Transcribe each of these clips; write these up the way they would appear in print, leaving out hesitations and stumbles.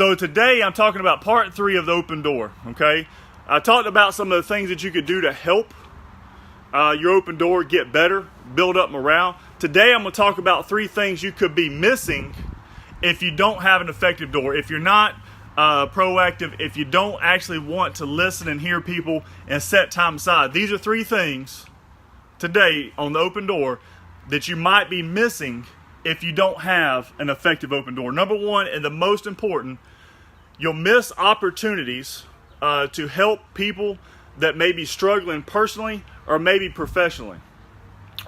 So today I'm talking about part 3 of the open door, okay? I talked about some of the things that you could do to help your open door get better, build up morale. Today I'm going to talk about 3 things you could be missing if you don't have an effective door. If you're not proactive, if you don't actually want to listen and hear people and set time aside. These are 3 things today on the open door that you might be missing if you don't have an effective open door. Number 1, and the most important, you'll miss opportunities to help people that may be struggling personally or maybe professionally.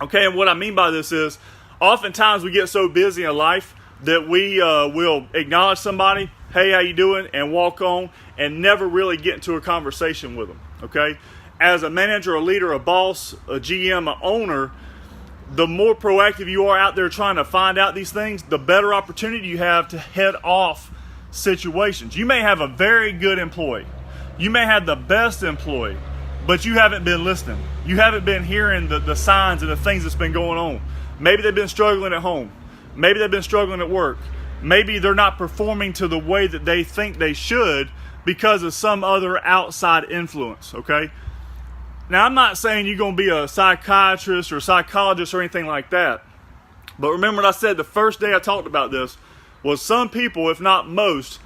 Okay, and what I mean by this is, oftentimes we get so busy in life that we will acknowledge somebody, hey, how you doing, and walk on, and never really get into a conversation with them, okay? As a manager, a leader, a boss, a GM, an owner, the more proactive you are out there trying to find out these things, the better opportunity you have to head off situations. You may have a very good employee. You may have the best employee, but you haven't been listening. You haven't been hearing the signs and the things that's been going on. Maybe they've been struggling at home. Maybe they've been struggling at work. Maybe they're not performing to the way that they think they should because of some other outside influence, okay? Now, I'm not saying you're going to be a psychiatrist or psychologist or anything like that. But remember what I said the first day I talked about this was some people, if not most,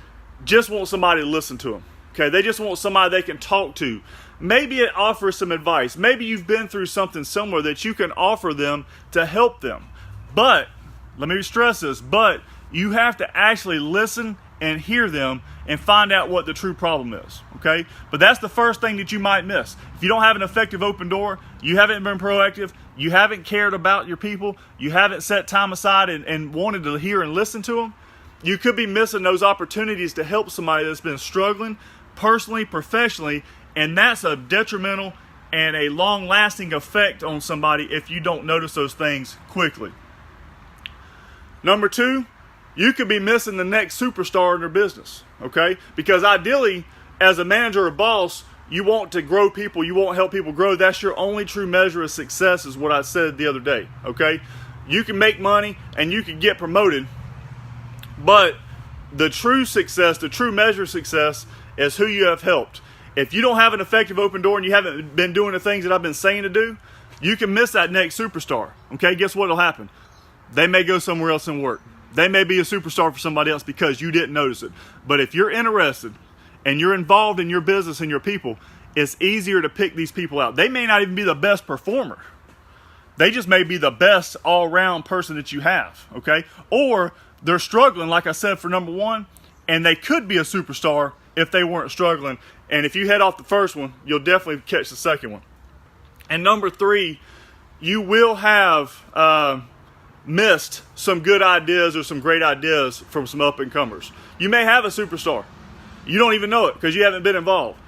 just want somebody to listen to them. Okay, they just want somebody they can talk to. Maybe it offers some advice. Maybe you've been through something similar that you can offer them to help them. But, let me stress this, but you have to actually listen and hear them and find out what the true problem is, okay? But that's the first thing that you might miss. If you don't have an effective open door, you haven't been proactive, you haven't cared about your people, you haven't set time aside and wanted to hear and listen to them, you could be missing those opportunities to help somebody that's been struggling personally, professionally, and that's a detrimental and a long-lasting effect on somebody if you don't notice those things quickly. Number 2, you could be missing the next superstar in your business, okay? Because ideally, as a manager or boss, you want to grow people, you want to help people grow. That's your only true measure of success, is what I said the other day, okay? You can make money and you can get promoted, but the true success, the true measure of success is who you have helped. If you don't have an effective open door and you haven't been doing the things that I've been saying to do, you can miss that next superstar, okay? Guess what will happen? They may go somewhere else and work. They may be a superstar for somebody else because you didn't notice it. But if you're interested and you're involved in your business and your people, it's easier to pick these people out. They may not even be the best performer. They just may be the best all-around person that you have, okay? Or they're struggling, like I said, for number 1, and they could be a superstar if they weren't struggling. And if you head off the first one, you'll definitely catch the second one. And number 3, you will have missed some good ideas or some great ideas from some up-and-comers. You may have a superstar. You don't even know it because you haven't been involved.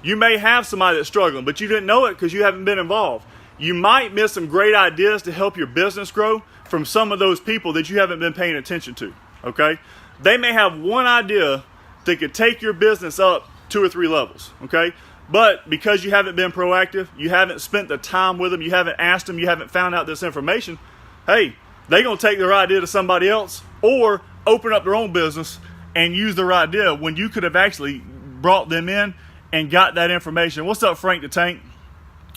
You may have somebody that's struggling, but you didn't know it because you haven't been involved. You might miss some great ideas to help your business grow from some of those people that you haven't been paying attention to, okay? They may have one idea that could take your business up 2 or 3 levels, okay? But because you haven't been proactive, you haven't spent the time with them, you haven't asked them, you haven't found out this information, hey, they're going to take their idea to somebody else or open up their own business and use their idea when you could have actually brought them in and got that information. What's up, Frank the Tank?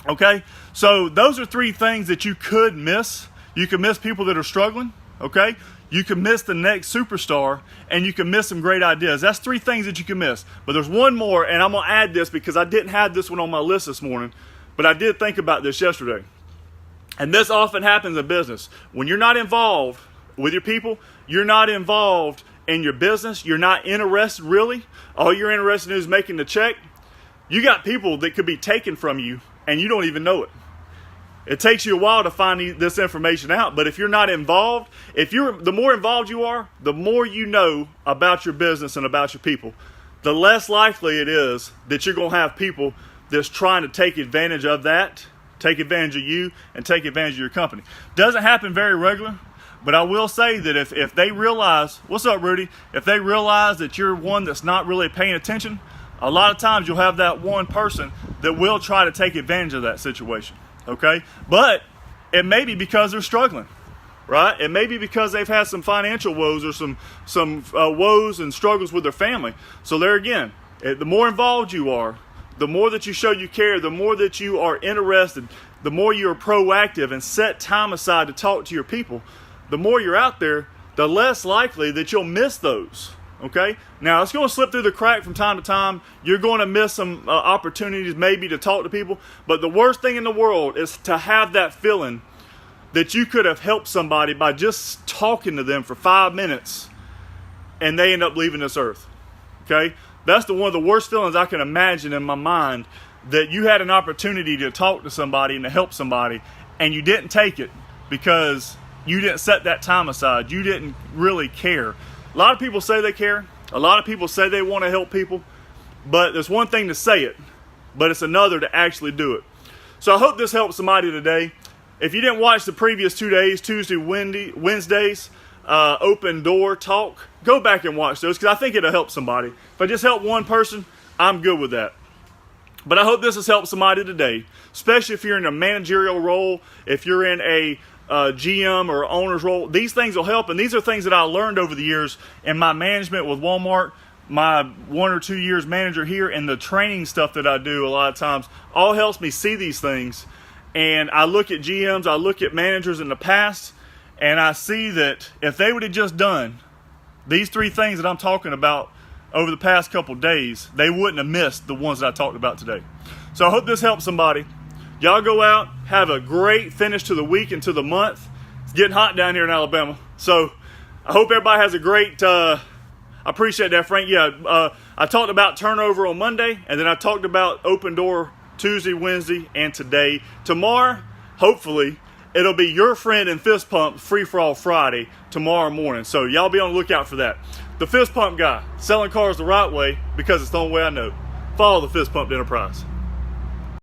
Okay, so those are 3 things that you could miss. You can miss people that are struggling, okay? You can miss the next superstar, and you can miss some great ideas. That's 3 things that you can miss. But there's one more, and I'm going to add this because I didn't have this one on my list this morning, but I did think about this yesterday. And this often happens in business. When you're not involved with your people, you're not involved in your business, you're not interested really, all you're interested in is making the check, you got people that could be taken from you and you don't even know it. It takes you a while to find this information out, but if you're not involved, the more involved you are, the more you know about your business and about your people, the less likely it is that you're going to have people that's trying to take advantage of that, take advantage of you, and take advantage of your company. Doesn't happen very regular, but I will say that if they realize, what's up, Rudy? If they realize that you're one that's not really paying attention, a lot of times you'll have that one person that will try to take advantage of that situation, okay? But it may be because they're struggling. right? It may be because they've had some financial woes or some woes and struggles with their family. So there again, the more involved you are, the more that you show you care, the more that you are interested, the more you're proactive and set time aside to talk to your people, the more you're out there, the less likely that you'll miss those. Okay? Now, it's going to slip through the crack from time to time. You're going to miss some opportunities maybe to talk to people. But the worst thing in the world is to have that feeling that you could have helped somebody by just talking to them for 5 minutes and they end up leaving this earth. Okay? That's one of the worst feelings I can imagine in my mind, that you had an opportunity to talk to somebody and to help somebody and you didn't take it because you didn't set that time aside. You didn't really care. A lot of people say they care. A lot of people say they want to help people. But there's one thing to say it, but it's another to actually do it. So I hope this helps somebody today. If you didn't watch the previous 2 days, Tuesday, Wednesdays, open door talk, go back and watch those because I think it'll help somebody. If I just help one person, I'm good with that. But I hope this has helped somebody today, especially if you're in a managerial role, if you're in a GM or owner's role. These things will help, and these are things that I learned over the years in my management with Walmart, my 1 or 2 years manager here, and the training stuff that I do a lot of times all helps me see these things. And I look at GMs, I look at managers in the past, and I see that if they would have just done these 3 things that I'm talking about over the past couple days, they wouldn't have missed the ones that I talked about today. So I hope this helps somebody. Y'all go out, have a great finish to the week and to the month. It's getting hot down here in Alabama. So I hope everybody has a great, I appreciate that, Frank. Yeah, I talked about turnover on Monday, and then I talked about open door Tuesday, Wednesday, and today. Tomorrow, hopefully, it'll be your friend and fist pump free for all Friday tomorrow morning. So y'all be on the lookout for that. The Fist Pump Guy, selling cars the right way because it's the only way I know. Follow the Fist Pump Enterprise.